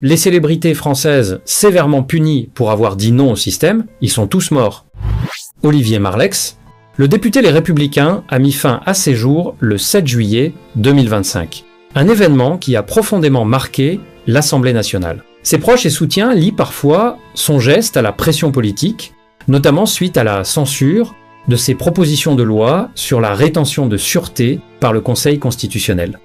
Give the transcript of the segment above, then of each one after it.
Les célébrités françaises sévèrement punies pour avoir dit non au système, ils sont tous morts. Olivier Marleix, le député Les Républicains a mis fin à ses jours le 7 juillet 2025. Un événement qui a profondément marqué l'Assemblée nationale. Ses proches et soutiens lient parfois son geste à la pression politique, notamment suite à la censure de ses propositions de loi sur la rétention de sûreté par le Conseil constitutionnel.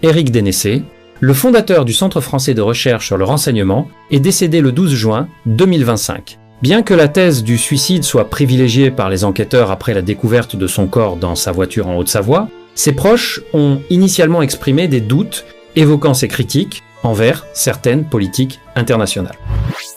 Éric Dénessé, le fondateur du Centre français de recherche sur le renseignement, est décédé le 12 juin 2025. Bien que la thèse du suicide soit privilégiée par les enquêteurs après la découverte de son corps dans sa voiture en Haute-Savoie, ses proches ont initialement exprimé des doutes évoquant ses critiques envers certaines politiques internationales.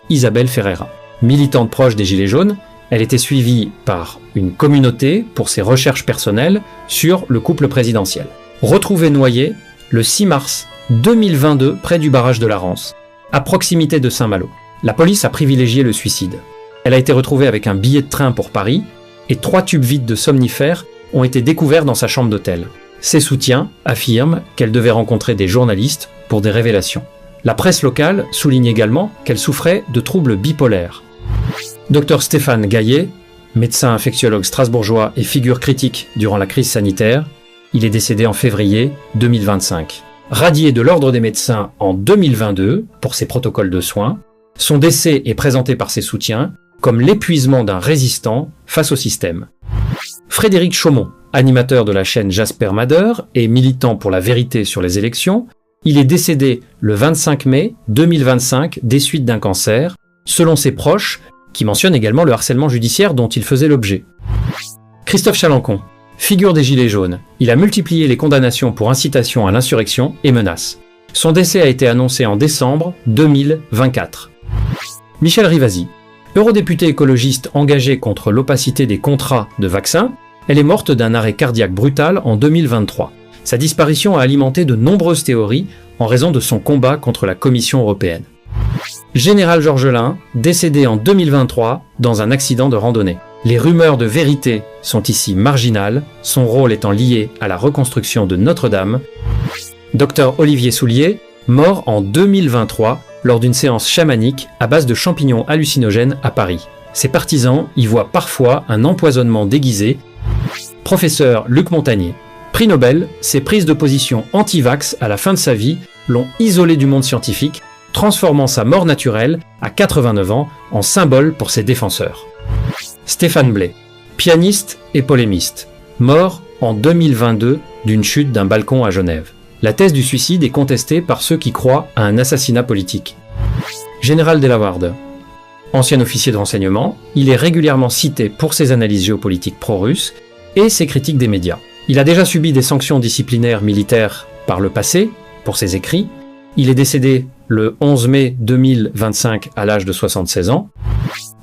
Isabelle Ferreira, militante proche des Gilets jaunes, elle était suivie par une communauté pour ses recherches personnelles sur le couple présidentiel. Retrouvée noyée le 6 mars 2022 près du barrage de la Rance, à proximité de Saint-Malo. La police a privilégié le suicide. Elle a été retrouvée avec un billet de train pour Paris et 3 tubes vides de somnifères ont été découverts dans sa chambre d'hôtel. Ses soutiens affirment qu'elle devait rencontrer des journalistes pour des révélations. La presse locale souligne également qu'elle souffrait de troubles bipolaires. Dr Stéphane Gaillet, médecin infectiologue strasbourgeois et figure critique durant la crise sanitaire, il est décédé en février 2025. Radié de l'Ordre des médecins en 2022 pour ses protocoles de soins, son décès est présenté par ses soutiens comme l'épuisement d'un résistant face au système. Frédéric Chaumont, animateur de la chaîne Jasper Mader et militant pour la vérité sur les élections, il est décédé le 25 mai 2025 des suites d'un cancer, selon ses proches, qui mentionnent également le harcèlement judiciaire dont il faisait l'objet. Christophe Chalancon, figure des Gilets jaunes, il a multiplié les condamnations pour incitation à l'insurrection et menaces. Son décès a été annoncé en décembre 2024. Michel Rivasi, eurodéputée écologiste engagée contre l'opacité des contrats de vaccins, elle est morte d'un arrêt cardiaque brutal en 2023. Sa disparition a alimenté de nombreuses théories en raison de son combat contre la Commission européenne. Général Georges Lain, décédé en 2023 dans un accident de randonnée. Les rumeurs de vérité sont ici marginales, son rôle étant lié à la reconstruction de Notre-Dame. Dr Olivier Soulier, mort en 2023 lors d'une séance chamanique à base de champignons hallucinogènes à Paris. Ses partisans y voient parfois un empoisonnement déguisé. Professeur Luc Montagnier, prix Nobel, ses prises de position anti-vax à la fin de sa vie l'ont isolé du monde scientifique, transformant sa mort naturelle à 89 ans en symbole pour ses défenseurs. Stéphane Blais, pianiste et polémiste, mort en 2022 d'une chute d'un balcon à Genève. La thèse du suicide est contestée par ceux qui croient à un assassinat politique. Général Delawarde, ancien officier de renseignement, il est régulièrement cité pour ses analyses géopolitiques pro-russes et ses critiques des médias. Il a déjà subi des sanctions disciplinaires militaires par le passé pour ses écrits. Il est décédé le 11 mai 2025 à l'âge de 76 ans.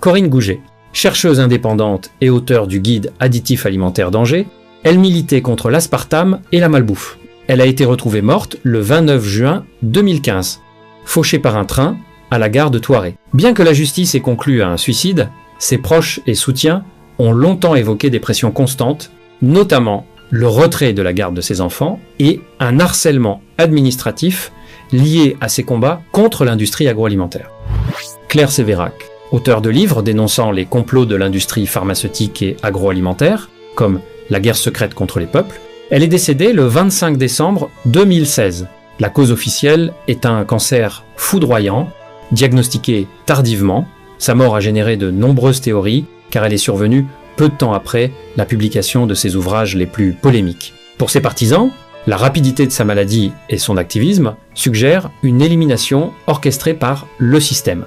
Corinne Gouget, chercheuse indépendante et auteure du guide Additifs alimentaires d'Angers, elle militait contre l'aspartame et la malbouffe. Elle a été retrouvée morte le 29 juin 2015, fauchée par un train à la gare de Thoiret. Bien que la justice ait conclu à un suicide, ses proches et soutiens ont longtemps évoqué des pressions constantes, notamment le retrait de la garde de ses enfants et un harcèlement administratif lié à ses combats contre l'industrie agroalimentaire. Claire Sévérac, auteure de livres dénonçant les complots de l'industrie pharmaceutique et agroalimentaire, comme La guerre secrète contre les peuples, elle est décédée le 25 décembre 2016. La cause officielle est un cancer foudroyant, diagnostiqué tardivement. Sa mort a généré de nombreuses théories, car elle est survenue peu de temps après la publication de ses ouvrages les plus polémiques. Pour ses partisans, la rapidité de sa maladie et son activisme suggèrent une élimination orchestrée par le système.